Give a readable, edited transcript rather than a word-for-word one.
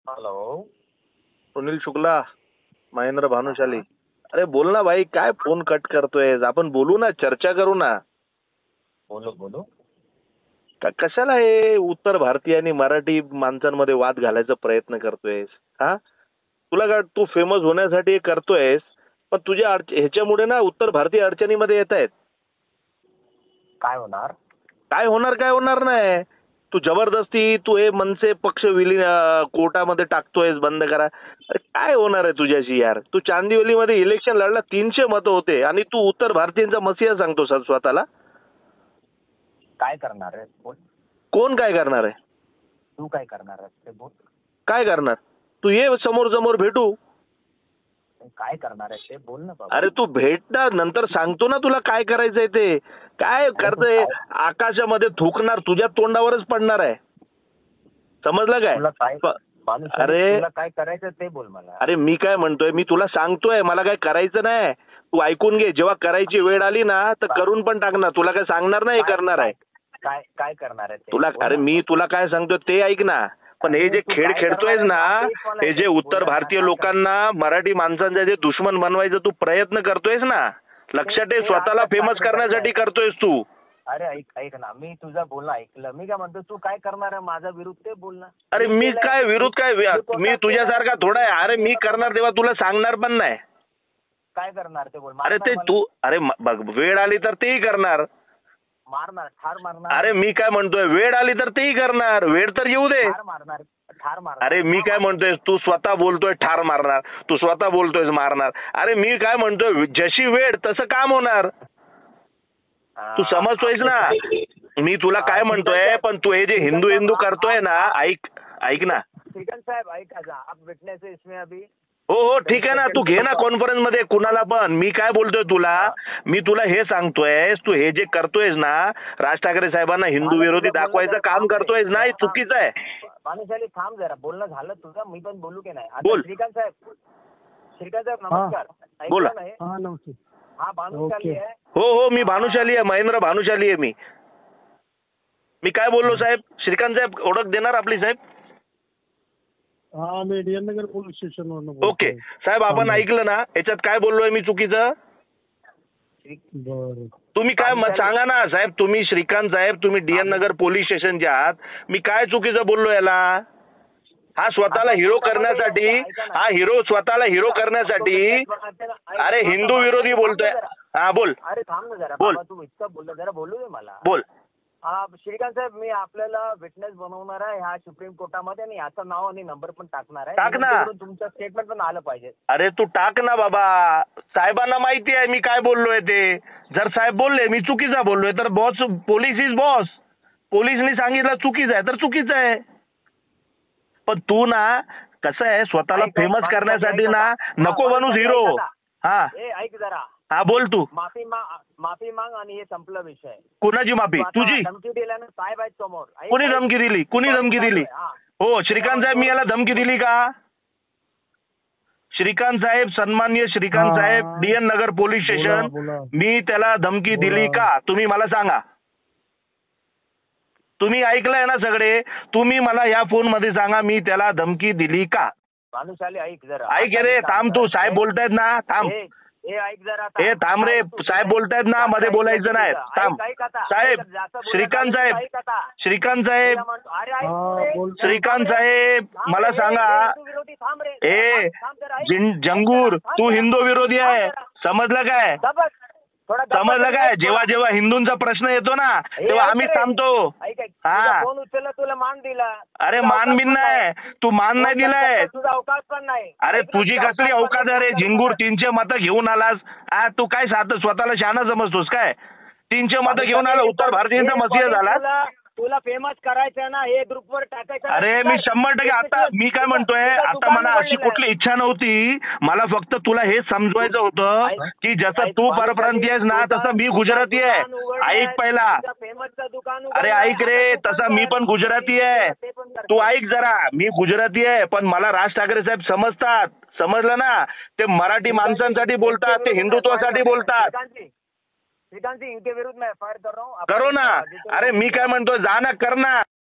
Hello. Sunil Shukla, Mahendra Bhanushali. अरे बोल ना भाई, काय फोन कट करतोय? आपण बोलू ना, चर्चा करू ना. बोलो बोलो. कशाला हे उत्तर भारतीय आणि मराठी माणसांमध्ये वाद घालायचा प्रयत्न करतोयस? हा, तुला काय तू फेमस होण्यासाठी हे करतोयस, पण तुझ्या ह्याच्यामुळे ना उत्तर भारतीय अडचणीमध्ये येत आहेत. काय होणार? काय होणार? काय होणार नाही. तू जबरदस्ती तू हे मनसे पक्ष कोर्टामध्ये टाकतोयस, बंद करा. अरे काय होणार आहे तुझ्याशी यार? तू चांदिवलीमध्ये इलेक्शन लढला, 300 मतं होते आणि तू उत्तर भारतीयांचा मसिहा सांगतो स्वतःला. काय करणार आहे बोल. कोण काय करणार आहे? तू काय करणार आहेस ते बोल. काय करणार? तू ये समोर समोर भेटू. काय करणार आहे ते बोल ना बाबा. अरे तू भेट ना, नंतर सांगतो ना तुला काय करायचंय ते. काय करतोय? आकाशामध्ये थुकणार, तुझ्या तोंडावरच पडणार आहे. समजलं तुला काय? काय अरे तुला काय करायचं ते बोल मला. अरे मी काय म्हणतोय, मी तुला सांगतोय मला काय करायचं नाही. तू ऐकून घे, जेव्हा करायची वेळ आली ना तर करून पण टाकणार. तुला काय सांगणार नाही, करणार आहे. काय काय करणार आहे ते तुला बोल अरे ना. मी तुला काय सांगतोय ते ऐक ना. पण हे जे तू खेळ काय खेळतोयस करणार ना, आहे तेच मला हे जे उत्तर बोल ना. भारतीय काय लोकांना मराठी माणसांचा जे दुश्मन बनवायचा तू प्रयत्न करतोयस ना, लक्षात ठेव, ते स्वतःला आता फेमस चालू करण्यासाठी करताय. करतोयस तू. अरे ऐक ऐक ना, मी तुझं बोलणं ऐकलं. मी काय म्हणतो, तू काय करणार आहे माझा विरुद्ध ते बोल ना. अरे मी केलंय. काय विरोध काय? मी तुझ्यासारखा थोडा आहे. अरे मी करणार तेव्हा तुला सांगणार पण नाही. काय करणार ते बोल. अरे ते मारणार तू अरे बघ, वेळ आली तर तेही करणार. मारणार, ठार मारणार. अरे मी काय म्हणतोय, वेळ आली तर तेही करणार. वेळ तर येऊ दे. ठार मारणार, ठार मारणार. अरे मी काय म्हणतोय, तू स्वतः बोलतोय ठार मारणार, तू स्वतः बोलतोय मारणार. अरे मी काय म्हणतोय, जशी वेळ तसं काम होणार. तू समजतोयस ना मी तुला काय म्हणतोय. पण तू हे जे हिंदू हिंदू करतोय ना, ऐक ऐक ना. श्रीकांत साहेब ऐका, आप विटनेस है इसमें अभी. हो हो ठीक आहे ना, तू घे ना कॉन्फरन्स मध्ये कुणाला पण. मी काय बोलतोय तुला, मी तुला हे सांगतोय, तू हे जे करतोयस ना, राज ठाकरे साहेबांना हिंदू विरोधी दाखवायचं काम करतोयस ना, हे चुकीचं आहे. भानुशाली थांब जरा, बोलणं झालं तुझं, मी पण बोलू की नाही आता. बोल. श्रीकांत साहेब, श्रीकांत साहेब नमस्कार. बोला. ऐकलं नाही? हा नमस्ते. हा भानुशाली आहे. हो हो मी भानुशाली आहे, महेंद्र भानुशाली आहे मी. मी काय बोललो साहेब? श्रीकांत साहेब ओळख देणार आपली साहेब? हा मी डीएन नगर पोलीस स्टेशन वरून ओके साहेब, आपण ऐकलं ना, याच्यात काय बोललोय मी चुकीचं? बरं. तुम्ही काय मत सांगा ना साहेब. तुम्ही श्रीकांत साहेब, तुम्ही डीएन नगर पोलीस स्टेशनचे आहात. मी काय चुकीचं बोललो याला? हा स्वतःला हिरो करण्यासाठी, हा हिरो स्वतःला हिरो करण्यासाठी. अरे हिंदू विरोधी बोलतोय. हा बोल. अरे थांब ना जरा बोल. बाबा, तू इतकं बोलला, जरा बोलू दे मला. बोल. हा श्रीकांत साहेब, मी आपल्याला विटनेस बनवणार आहे ह्या सुप्रीम कोर्टामध्ये, आणि याचं नाव आणि नंबर पण टाकणार आहे. टाक ना. जेणेकरून तुमचं स्टेटमेंट पण आलं पाहिजे. अरे तू टाक ना बाबा. साहेबांना माहिती आहे मी काय बोललोय ते. जर साहेब बोलले मी चुकीचा बोललोय तर बॉस, पोलीस इज बॉस. पोलिसनी सांगितलं चुकीचं आहे तर चुकीचं आहे. पण तू ना कसं आहे, स्वतःला फेमस करण्यासाठी ना नको बनूस हिरो. हा ऐक जरा. हा बोल तू. माफी माग आणि हे संपला विषय. कुणाची माफी? तुझी? धमकी दिल्या ना साहेब आहेत समोर. कुणी धमकी दिली? कुणी धमकी दिली? हो श्रीकांत साहेब, मी याला धमकी दिली का? श्रीकांत साहेब, सन्माननीय श्रीकांत साहेब, डीएन नगर पोलीस स्टेशन, बोला. मी त्याला धमकी दिली का? तुम्ही मला सांगा. तुम्ही ऐकलंय ना सगळे. तुम्ही मला या फोन मध्ये सांगा, मी त्याला धमकी दिली का? भानुशाली ऐक जरा. ऐक रे, थांब तू. साहेब बोलतायत ना, थांब. ऐक जरा. हे थांब रे, साहेब बोलतायत ना, मध्ये बोलायचं नाही. थांब साहेब. श्रीकांत साहेब, श्रीकांत साहेब, श्रीकांत साहेब मला सांगा. ए जंगूर, तू हिंदू विरोधी आहे, समजलं काय? समजलं काय? जेव्हा जेव्हा हिंदूंचा प्रश्न येतो ना, तेव्हा आम्ही थांबतो. हा फोन उचलला, तुला मान दिला. अरे मान बिन नाही, तू मान नाही दिलाय. तुझा अवकाश पण नाही. अरे तुझी कसली अवकाश आहे रे? झिंगूर 300 मतं घेऊन आलास. तू काय स्वतःला शहाणा समजतोस काय? 300 मतं घेऊन आला, उत्तर भारतीयांचा मसिहा झाला. तुला फेमस करायचं ना, हे ग्रुपवर टाकायचं. अरे मी 100%. आता मी काय म्हणतोय, आता मला अशी कुठली इच्छा नव्हती. मला फक्त तुला हे समजवायचं होतं की जसं तू परप्रांतीय आहेस ना, तसं मी गुजराती आहे. ऐक पहिला. फेमसचं दुकान. अरे ऐक रे, तसा मी पण गुजराती आहे. तू ऐक जरा. मी गुजराती आहे, पण मला राज ठाकरे साहेब समजतात. समजलं ना? ते मराठी माणसांसाठी बोलतात, ते हिंदुत्वासाठी बोलतात. श्रीकांत जी, इनके विरुद्ध मैं एफआईआर कर रहा हूँ. करो ना. अरे मी काय म्हणतोय, जा ना, कर ना.